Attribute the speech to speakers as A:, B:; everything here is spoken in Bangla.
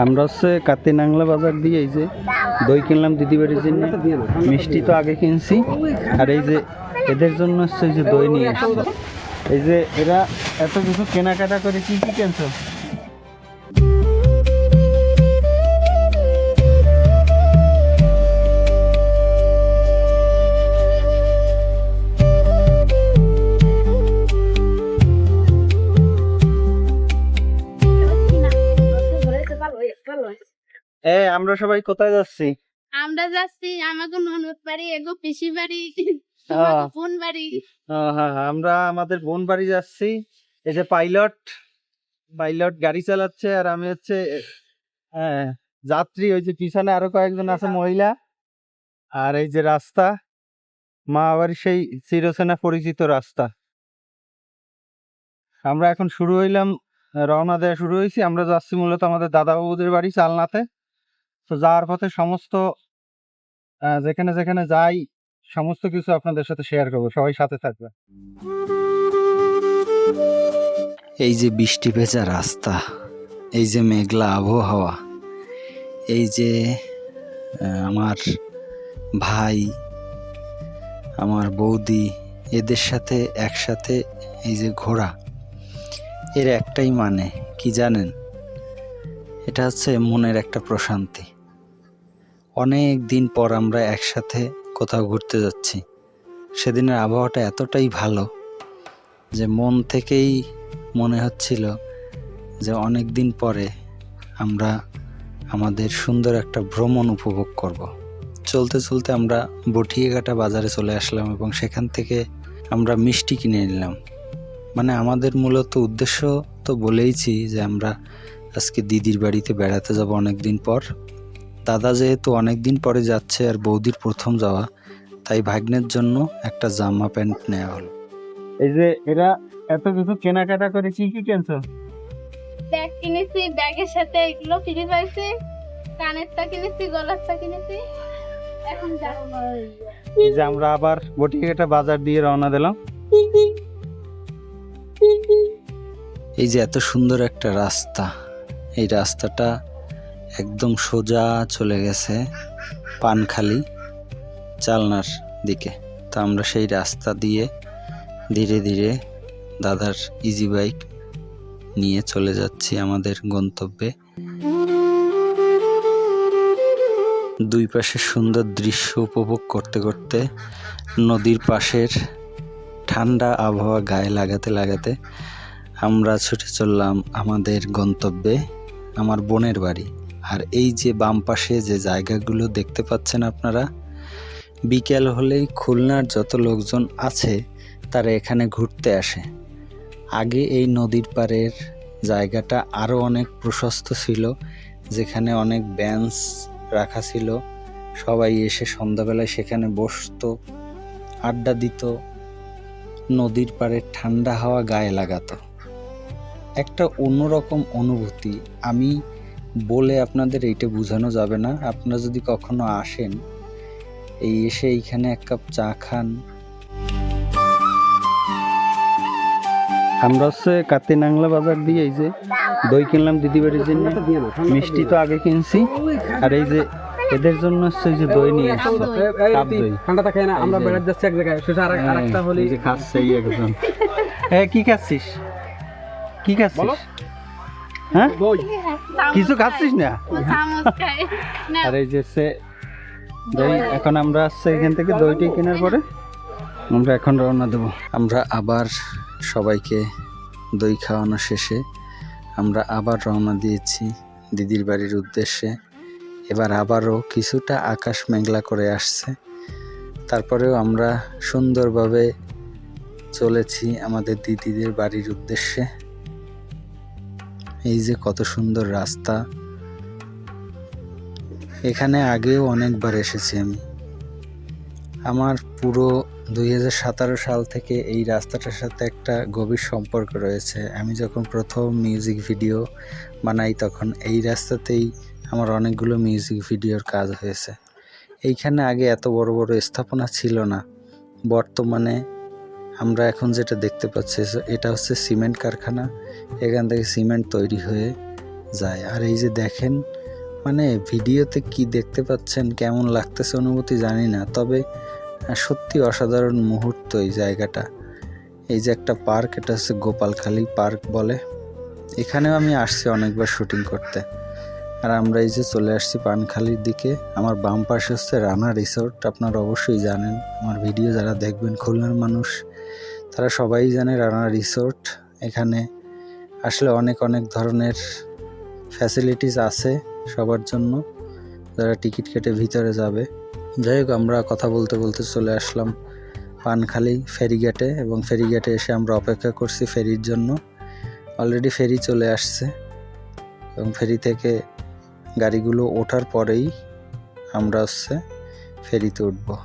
A: আমরা হচ্ছে কাতি নাংলা বাজার দিয়ে এই যে দই কিনলাম দিদি বাড়ির জন্য, মিষ্টি তো আগে কিনছি, আর এই যে এদের জন্য হচ্ছে এই যে দই নিয়ে এসছি। এই যে এরা এত কিছু কেনাকাটা করে, কি কি কিনছো? আমরা সবাই কোথায় যাচ্ছি?
B: আমরা যাচ্ছি আমাদের ননদ বাড়ি, এগো পিসি বাড়ি, বোন বাড়ি।
A: হ্যাঁ, আমরা আমাদের বোন বাড়ি যাচ্ছি। এই যে পাইলট গাড়ি চালাচ্ছে, আর আমি হচ্ছে যাত্রী। ওই যে পিছনে আরো কয়েকজন আছে মহিলা। আর এই যে রাস্তা, মা বাড়ির সেই চিরচেনা পরিচিত রাস্তা। আমরা এখন রওনা দেওয়া শুরু হয়েছি। আমরা যাচ্ছি মূলত আমাদের দাদা বাবুদের বাড়ি চালনাতে। তো যাওয়ার পথে সমস্ত যেখানে যেখানে যাই সমস্ত কিছু আপনাদের সাথে শেয়ার করবো, সবাই সাথে থাকবে।
C: এই যে বৃষ্টি ভেজা রাস্তা, এই যে মেঘলা আবহাওয়া, এই যে আমার ভাই, আমার বৌদি, এদের সাথে একসাথে এই যে ঘোরা, এর একটাই মানে কি জানেন? এটা হচ্ছে মনের একটা প্রশান্তি। অনেক দিন পর আমরা একসাথে কোথাও ঘুরতে যাচ্ছি। সেদিনের আবহাওয়াটা এতটাই ভালো যে মন থেকেই মনে হচ্ছিল যে অনেক দিন পরে আমরা আমাদের সুন্দর একটা ভ্রমণ উপভোগ করব। চলতে চলতে আমরা বটিয়াঘাটা বাজারে চলে আসলাম এবং সেখান থেকে আমরা মিষ্টি কিনে নিলাম। মানে আমাদের মূলত উদ্দেশ্য তো বলেইছি যে আমরা আজকে দিদির বাড়িতে বেড়াতে যাব অনেক দিন পর। দাদা যেহেতু অনেক দিন পরে যাচ্ছে আর বৌদির প্রথম যাওয়া, তাই ভাগ্নের জন্য একটা জামা প্যান্ট নেওয়া হলো।
A: এই যে এরা এত কিছু কেনাকাটা করে, কি কি কিনছো?
B: ব্যাগ কিনেছি, ব্যাগের সাথে এগুলো ফ্রি পাইছি, কানেরটা কিনেছি, গলারটা কিনেছি। এখন
A: এই যে আমরা আবার বটিয়াঘাটা বাজার দিয়ে রওনা দিলাম।
C: এই যে এত সুন্দর একটা রাস্তা, এই রাস্তাটা একদম সোজা চলে গেছে পানখালি চালনার দিকে। তো আমরা সেই রাস্তা দিয়ে ধীরে ধীরে দাদার ইজি বাইক নিয়ে চলে যাচ্ছি আমাদের গন্তব্যে। দুই পাশের সুন্দর দৃশ্য উপভোগ করতে করতে, নদীর পাশের ঠান্ডা আবহাওয়া গায়ে লাগাতে লাগাতে আমরা ছুটে চললাম আমাদের গন্তব্যে, আমার বোনের বাড়ি। আর এই যে বাম পাশে যে জায়গাগুলো দেখতে পাচ্ছেন আপনারা, বিকেল হলেই খুলনার যত লোকজন আছে তারা এখানে ঘুরতে আসে। আগে এই নদীর পাড়ের জায়গাটা আরও অনেক প্রশস্ত ছিল, যেখানে অনেক বেঞ্চ রাখা ছিল। সবাই এসে সন্ধ্যাবেলায় সেখানে বসতো, আড্ডা দিত, নদীর পাড়ে ঠান্ডা হাওয়া গায়ে লাগাতো। একটা অন্যরকম অনুভূতি, আমি বলে আপনাদের এইটা বোঝানো যাবে না। আপনারা যদি কখনো আসেন, এসে এইখানে এক কাপ চা খান।
A: আমরা হচ্ছে কাতি নাংলা বাজার দিয়ে এই যে দই কিনলাম দিদি বাড়ির জন্য, মিষ্টি তো আগে কিনছি, আর এই যে এদের জন্য হচ্ছে এই যে দই নিয়ে এসছি।
D: ঠান্ডাটা খাই না, আমরা বেড়াতে যাচ্ছি এক জায়গায়, সেটা আরেকটা হলি
A: যে খাচ্ছে একজন। কি খাচ্ছিস? কি খাচ্ছিস? হ্যাঁ, কিছু খাচ্ছিস না? আর এই যে দই, এখন আমরা আসছে এখান থেকে দইটি কেনার পরে আমরা এখন রওনা দেবো।
C: আমরা আবার সবাইকে দই খাওয়ানো শেষে আমরা আবার রওনা দিয়েছি দিদির বাড়ির উদ্দেশ্যে। এবার আবারও কিছুটা আকাশ মেঘলা করে আসছে, তারপরেও আমরা সুন্দরভাবে চলেছি আমাদের দিদিদের বাড়ির উদ্দেশ্যে। এই যে কত সুন্দর রাস্তা, এখানে আগেও অনেকবার এসেছি আমি। আমার পুরো 2017 সাল থেকে এই রাস্তাটার সাথে একটা গভীর সম্পর্ক রয়েছে। আমি যখন প্রথম মিউজিক ভিডিও বানাই তখন এই রাস্তাতেই আমার অনেকগুলো মিউজিক ভিডিওর কাজ হয়েছে। এইখানে আগে এত বড় বড় স্থাপনা ছিল না। বর্তমানে আমরা এখন যেটা দেখতে পাচ্ছি এটা হচ্ছে সিমেন্ট কারখানা। এখান থেকে সিমেন্ট তৈরি হয়ে যায়। আর এই যে দেখেন, মানে ভিডিওতে কি দেখতে পাচ্ছেন, কেমন লাগতেছে অনুভূতি জানি না, তবে সত্যি অসাধারণ মুহূর্ত এই জায়গাটা। এই যে একটা পার্ক, এটা হচ্ছে গোপালখালী পার্ক বলে। এখানেও আমি আসছি অনেকবার শুটিং করতে। আর আমরা এই যে চলে আসছি পানখালির দিকে। আমার বাম পাশে হচ্ছে রানা রিসোর্ট। আপনারা অবশ্যই জানেন, আমার ভিডিও যারা দেখবেন খুলনার মানুষ তারা সবাই জানে রানা রিসোর্ট। এখানে আসলে অনেক অনেক ধরনের ফ্যাসিলিটিস আছে সবার জন্য যারা টিকিট কেটে ভিতরে যাবে। যাই হোক, আমরা কথা বলতে বলতে চলে আসলাম পানখালি ফেরিঘাটে, এবং ফেরিঘাটে এসে আমরা অপেক্ষা করছি ফেরির জন্য। অলরেডি ফেরি চলে আসছে এবং ফেরি থেকে গাড়িগুলো ওঠার পরেই আমরা ফেরিতে উঠবো।